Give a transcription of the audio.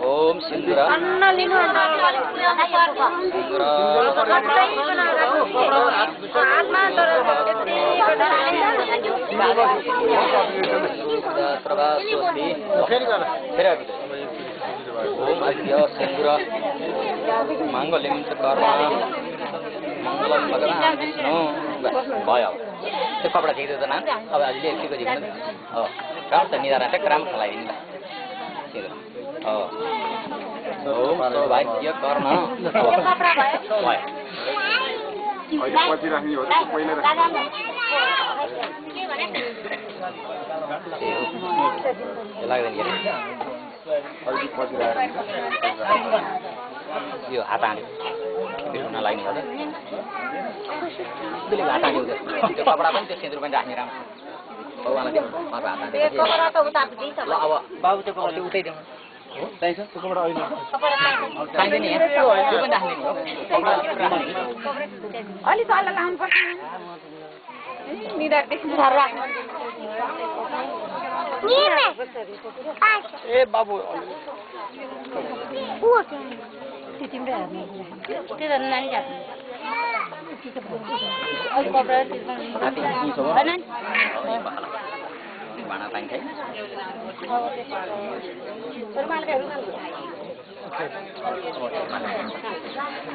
ओम सिंदूर ओम अद्य सिंदूर मांगल्यम च कर्म मंगलम भगवान विष्णु भयो त्यो कपडा दिएको त नाम अब अहिले एकैको दिनु हो काम त निदारा त काम खलाइदिनु सिंदूर हो ओम सौभाग्य कर्म कपडा भयो अहिले पछि राख्ने हो पहिले राख्ने के भने लाग्दैन अहिले पछि राख्ने यो हात हाल्नु बिर्हुन लाग्ने हो त्यसले हात हाल्यो त्यो कपडा पनि त्यो सिन्दुर पनि राख्ने राम्रो बाबुआमा दिनु हात हाल्नु त्यो कपडा त उता दिन्छ ल अब बाबु त्यो कपडा उठाइदिनु हो चाहिन्छ त्यो कपडा अहिले चाहिँदैन नि त्यो पनि राख्ने हो अलि तल लाउनु पर्छ निदार देख्नु राख्नु ए बाबु तिम्रो हातमा त्यो त नानी जात अलि कपडा हैन भाडा पाइन्छ है